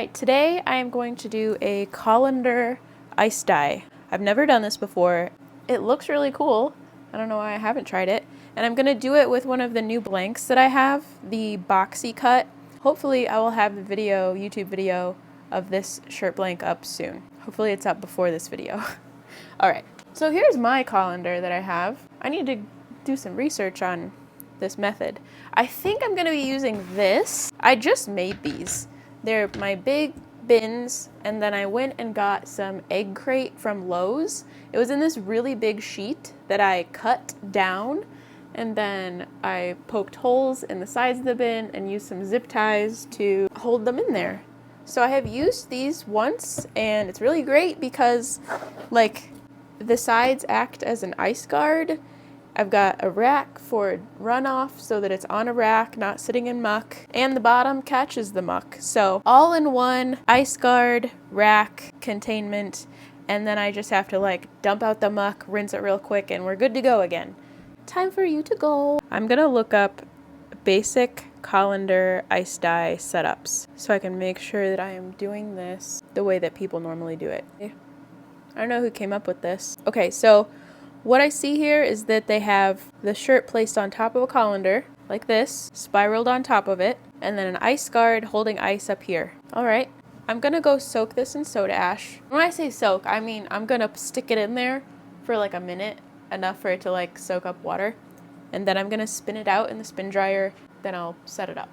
Right, today I am going to do a colander ice dye. I've never done this before. It looks really cool. I don't know why I haven't tried it. And I'm going to do it with one of the new blanks that I have, the boxy cut. Hopefully I will have the video, YouTube video of this shirt blank up soon. Hopefully it's up before this video. Alright, so here's my colander that I have. I need to do some research on this method. I think I'm going to be using this. I just made these. They're my big bins, and then I went and got some egg crate from Lowe's. It was in this really big sheet that I cut down, and then I poked holes in the sides of the bin and used some zip ties to hold them in there. So I have used these once, and it's really great because, like, the sides act as an ice guard. I've got a rack for runoff so that it's on a rack, not sitting in muck, and the bottom catches the muck. So all in one ice guard, rack, containment, and then I just have to like dump out the muck, rinse it real quick, and we're good to go again. Time for you to go. I'm gonna look up basic colander ice dye setups so I can make sure that I am doing this the way that people normally do it. I don't know who came up with this. Okay, so what I see here is that they have the shirt placed on top of a colander, like this, spiraled on top of it, and then an ice guard holding ice up here. Alright, I'm gonna go soak this in soda ash. When I say soak, I mean I'm gonna stick it in there for like a minute, enough for it to like soak up water, and then I'm gonna spin it out in the spin dryer, then I'll set it up.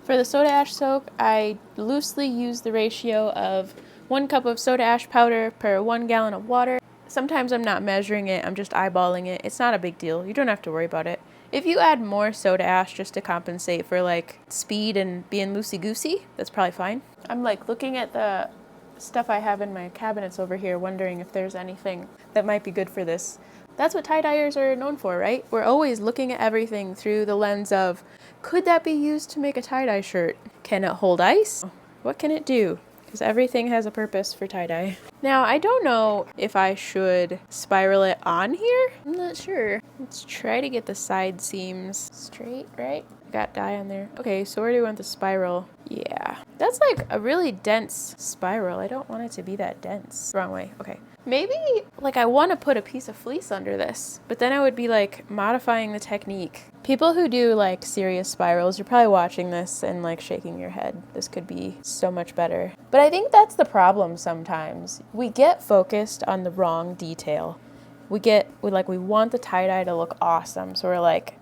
For the soda ash soak, I loosely use the ratio of 1 cup of soda ash powder per 1 gallon of water. Sometimes I'm not measuring it, I'm just eyeballing it. It's not a big deal. You don't have to worry about it. If you add more soda ash just to compensate for like speed and being loosey-goosey, that's probably fine. I'm like looking at the stuff I have in my cabinets over here, wondering if there's anything that might be good for this. That's what tie-dyers are known for, right? We're always looking at everything through the lens of, could that be used to make a tie-dye shirt? Can it hold ice? What can it do? Because everything has a purpose for tie-dye. Now, I don't know if I should spiral it on here. I'm not sure. Let's try to get the side seams straight, right? Got dye on there. Okay, so where do we want the spiral? Yeah, that's like a really dense spiral. I don't want it to be that dense. Wrong way, okay. Maybe, like, I want to put a piece of fleece under this, but then I would be, like, modifying the technique. People who do, like, serious spirals, you're probably watching this and, like, shaking your head. This could be so much better. But I think that's the problem sometimes. We get focused on the wrong detail. We want the tie-dye to look awesome, so we're, like,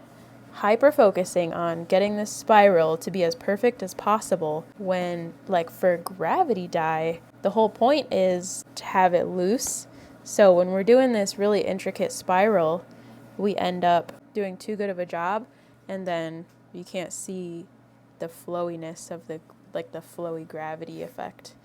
hyper-focusing on getting this spiral to be as perfect as possible when, like, for gravity dye, the whole point is to have it loose. So when we're doing this really intricate spiral, we end up doing too good of a job, and then you can't see the flowiness of the flowy gravity effect.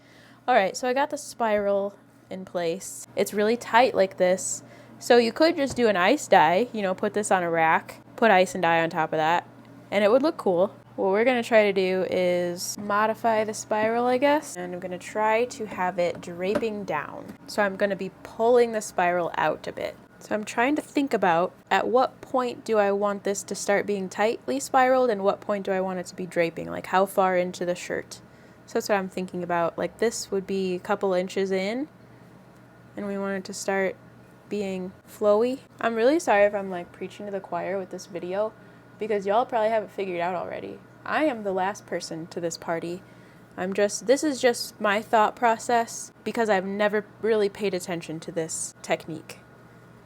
Alright, so I got the spiral in place. It's really tight like this. So you could just do an ice dye, put this on a rack, put ice and dye on top of that, and it would look cool. What we're going to try to do is modify the spiral, I guess, and I'm going to try to have it draping down. So I'm going to be pulling the spiral out a bit. So I'm trying to think about at what point do I want this to start being tightly spiraled and what point do I want it to be draping, like how far into the shirt. So that's what I'm thinking about. Like this would be a couple inches in, and we want it to start being flowy. I'm really sorry if I'm like preaching to the choir with this video, because y'all probably have it figured out already. I am the last person to this party. This is just my thought process because I've never really paid attention to this technique.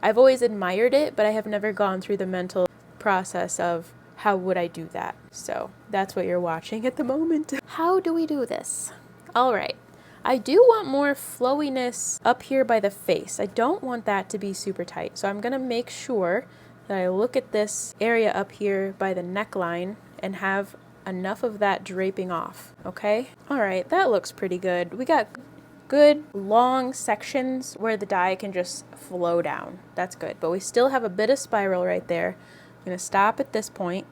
I've always admired it, but I have never gone through the mental process of how would I do that. So that's what you're watching at the moment. How do we do this? All right. I do want more flowiness up here by the face. I don't want that to be super tight. So I'm going to make sure that I look at this area up here by the neckline and have enough of that draping off, okay? All right, that looks pretty good. We got good long sections where the dye can just flow down. That's good, but we still have a bit of spiral right there. I'm gonna stop at this point,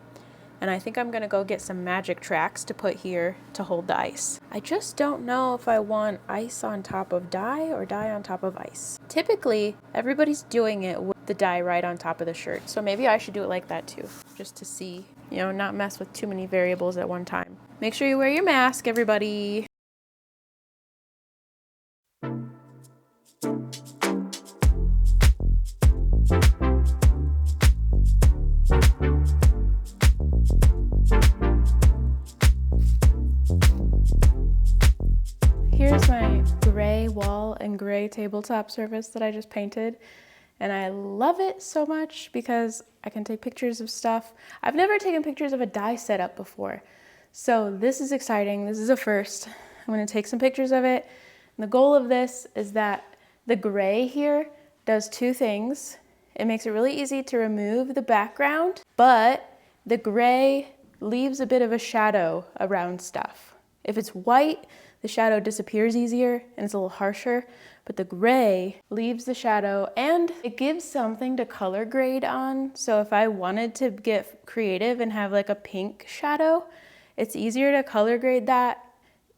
and I think I'm gonna go get some magic tracks to put here to hold the ice. I just don't know if I want ice on top of dye or dye on top of ice. Typically, everybody's doing it with the dye right on top of the shirt, so maybe I should do it like that too, just to see, not mess with too many variables at one time. Make sure you wear your mask, everybody. Here's my gray wall and gray tabletop surface that I just painted. And I love it so much because I can take pictures of stuff. I've never taken pictures of a dye setup before. So this is exciting. This is a first. I'm gonna take some pictures of it. And the goal of this is that the gray here does two things. It makes it really easy to remove the background, but the gray leaves a bit of a shadow around stuff. If it's white, the shadow disappears easier and it's a little harsher, but the gray leaves the shadow and it gives something to color grade on. So if I wanted to get creative and have like a pink shadow, it's easier to color grade that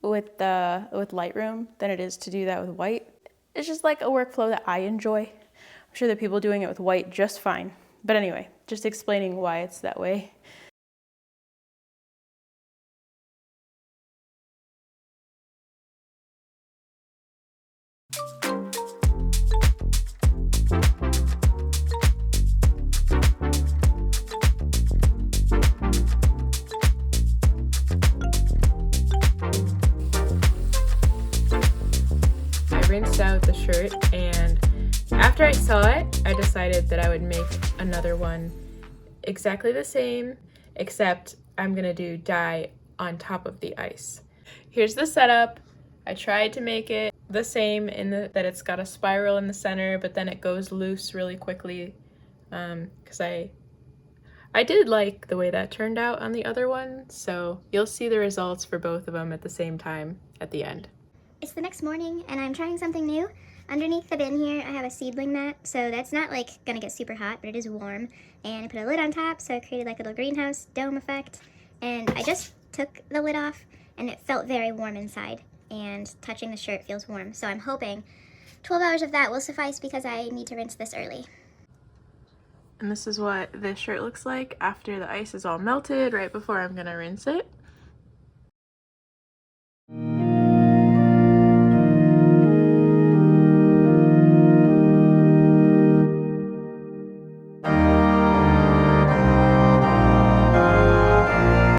with Lightroom than it is to do that with white. It's just like a workflow that I enjoy. I'm sure that people doing it with white just fine. But anyway, just explaining why it's that way. Rinsed out the shirt, and after I saw it, I decided that I would make another one exactly the same, except I'm gonna do dye on top of the ice. Here's the setup. I tried to make it the same in that it's got a spiral in the center, but then it goes loose really quickly, because I did like the way that turned out on the other one, so you'll see the results for both of them at the same time at the end. It's the next morning and I'm trying something new. Underneath the bin here I have a seedling mat, so that's not like gonna get super hot, but it is warm. And I put a lid on top, so it created like a little greenhouse dome effect. And I just took the lid off and it felt very warm inside, and touching the shirt feels warm. So I'm hoping 12 hours of that will suffice because I need to rinse this early. And this is what this shirt looks like after the ice is all melted, right before I'm gonna rinse it.